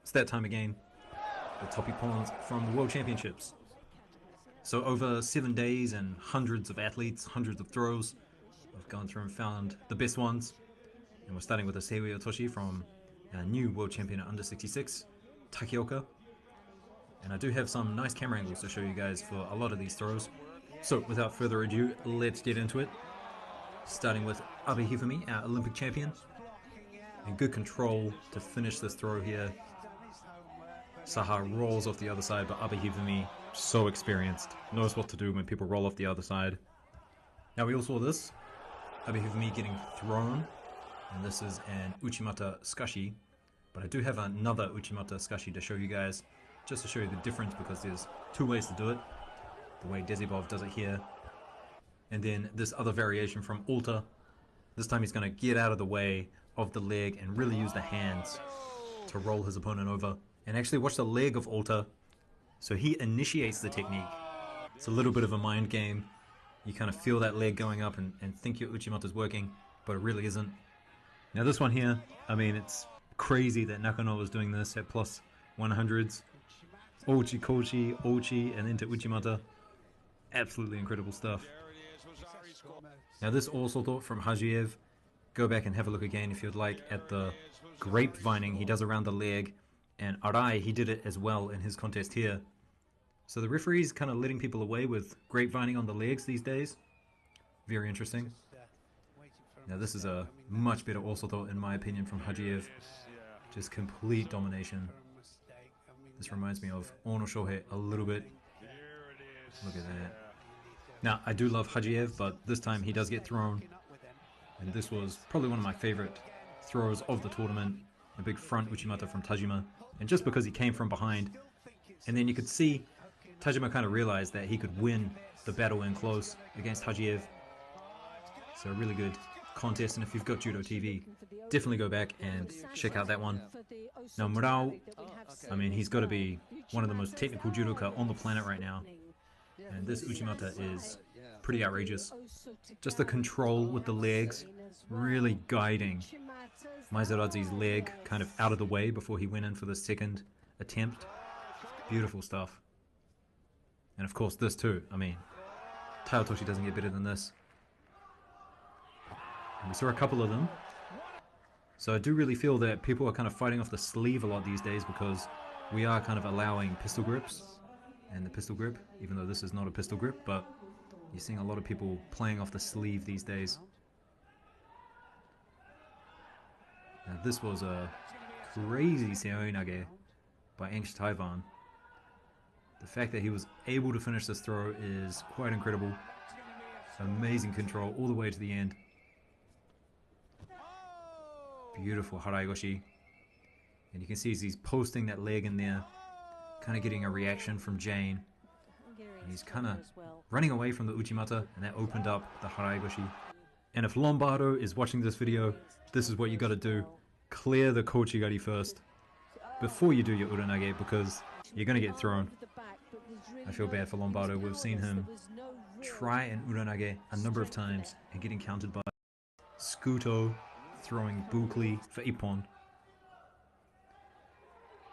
It's that time again. The top Ippons from the World Championships. So over 7 days and hundreds of athletes, hundreds of throws, I've gone through and found the best ones. And we're starting with a Seiwa Yotoshi from our new World Champion at under 66, Takioka. And I do have some nice camera angles to show you guys for a lot of these throws. So without further ado, let's get into it. Starting with Abe Hifumi, our Olympic champion. And good control to finish this throw here. Saha rolls off the other side, but Abe Hifumi, so experienced, knows what to do when people roll off the other side. Now we all saw this, Abe Hifumi getting thrown, and this is an Uchimata Skashi, but I do have another Uchimata Skashi to show you guys, just to show you the difference, because there's two ways to do it, the way Dezibov does it here, and then this other variation from Alta. This time he's going to get out of the way of the leg and really use the hands to roll his opponent over. And actually watch the leg of Alta. So he initiates the technique. It's a little bit of a mind game. You kind of feel that leg going up and think your Uchimata's working, but it really isn't. Now this one here, I mean, it's crazy that Nakano was doing this at plus 100s. Ochi, Kochi, Ochi, and into Uchimata. Absolutely incredible stuff. Now this also thought from Hajiev. Go back and have a look again if you'd like at the grapevining he does around the leg. And Arai, he did it as well in his contest here. So the referee's kind of letting people away with grapevining on the legs these days. Very interesting. Now this is a much better also thought in my opinion from Hajiev. Just complete domination. This reminds me of Ono Shohei a little bit. Look at that. Now I do love Hajiev, but this time he does get thrown. And this was probably one of my favorite throws of the tournament. A big front Uchimata from Tajima. And just because he came from behind. And then you could see Tajima kind of realized that he could win the battle in close against Hajiev. So a really good contest. And if you've got Judo TV, definitely go back and check out that one. Now Murao, I mean, he's got to be one of the most technical judoka on the planet right now. And this Uchimata is pretty outrageous. Just the control with the legs, really guiding Maizaradzi's leg kind of out of the way before he went in for the second attempt. Beautiful stuff. And of course this too, I mean, Taiotoshi doesn't get better than this. And we saw a couple of them. So I do really feel that people are kind of fighting off the sleeve a lot these days, because we are kind of allowing pistol grips. And the pistol grip, even though this is not a pistol grip, but you're seeing a lot of people playing off the sleeve these days. Now this was a crazy Seoi-nage by Engsh Taiwan. The fact that he was able to finish this throw is quite incredible. Amazing control all the way to the end. Beautiful Haraigoshi. And you can see as he's posting that leg in there, kind of getting a reaction from Jane. And he's kind of running away from the Uchimata, and that opened up the Haraigoshi. And if Lombardo is watching this video, this is what you got to do. Clear the Kochigari first before you do your Uranage, because you're going to get thrown. I feel bad for Lombardo. We've seen him try an Uranage a number of times and getting countered by Scuto throwing Bukli for Ippon.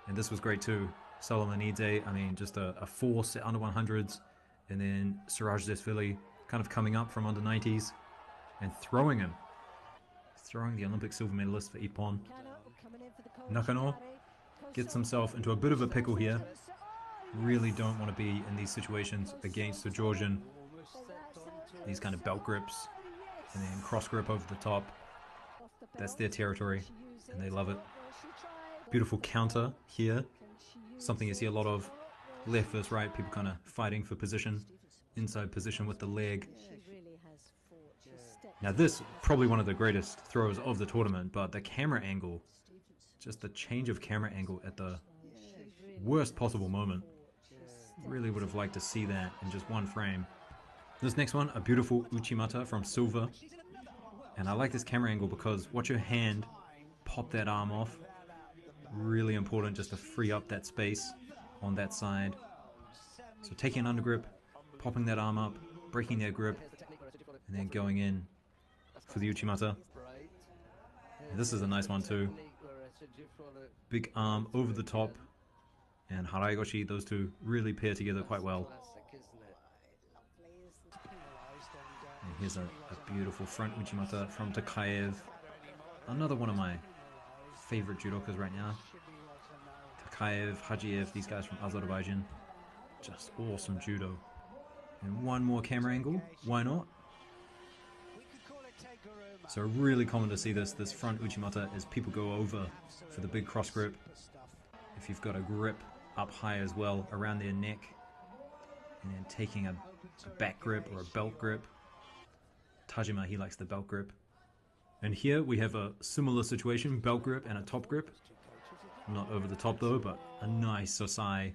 And this was great too. Solomonidze, I mean, just a force at under 100s, and then Suraj Desfili kind of coming up from under 90s and throwing him. Throwing the Olympic silver medalist for Ippon. Nakano gets himself into a bit of a pickle here. Really don't want to be in these situations against the Georgian. These kind of belt grips and then cross grip over the top. That's their territory and they love it. Beautiful counter here. Something you see a lot of. Left versus right, people kind of fighting for position. Inside position with the leg. Now this, probably one of the greatest throws of the tournament, but the camera angle, just the change of camera angle at the worst possible moment. Really would have liked to see that in just one frame. This next one, a beautiful Uchimata from Silva. And I like this camera angle because watch your hand pop that arm off. Really important just to free up that space on that side. So taking an undergrip, popping that arm up, breaking their grip, and then going in for the Uchimata. And this is a nice one too. Big arm over the top. And Haraigoshi, those two really pair together quite well. And here's a beautiful front Uchimata from Takayev. Another one of my favorite judokas right now. Takayev, Hajiev, these guys from Azerbaijan. Just awesome judo. And one more camera angle, why not? So really common to see this front Uchimata as people go over for the big cross grip. If you've got a grip up high as well around their neck, and then taking a back grip or a belt grip. Tajima, he likes the belt grip. And here we have a similar situation, belt grip and a top grip. Not over the top though, but a nice sosai.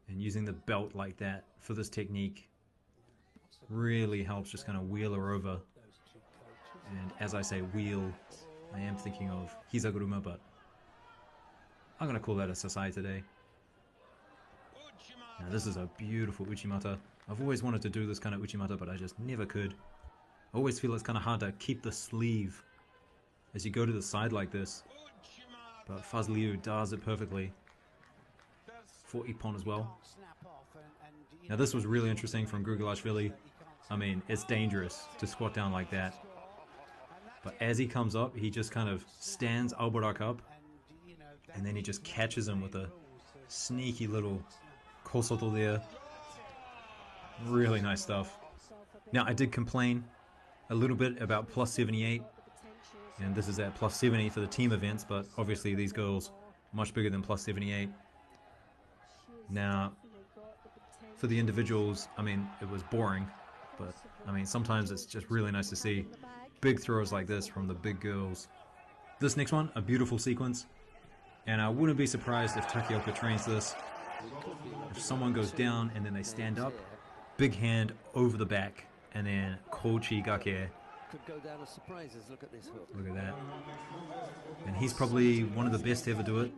And using the belt like that for this technique really helps just kind of wheel her over. And as I say wheel, I am thinking of Hizaguruma, but I'm going to call that a sosai today. Now this is a beautiful Uchimata. I've always wanted to do this kind of Uchimata, but I just never could. I always feel it's kind of hard to keep the sleeve as you go to the side like this. But Fazliu does it perfectly. For Ippon as well. Now this was really interesting from Gugelashvili. I mean, it's dangerous to squat down like that. But as he comes up, he just kind of stands Albarak up. And then he just catches him with a sneaky little kosoto there. Really nice stuff. Now I did complain a little bit about plus 78. And this is at plus 70 for the team events, but obviously these girls much bigger than plus 78. Now, for the individuals, I mean, it was boring, but I mean, sometimes it's just really nice to see big throws like this from the big girls. This next one, a beautiful sequence, and I wouldn't be surprised if Takioka trains this. If someone goes down and then they stand up, big hand over the back, and then Kochi Gake. Could go down as surprises. Look at this hook. Look at that. And he's probably one of the best to ever do it.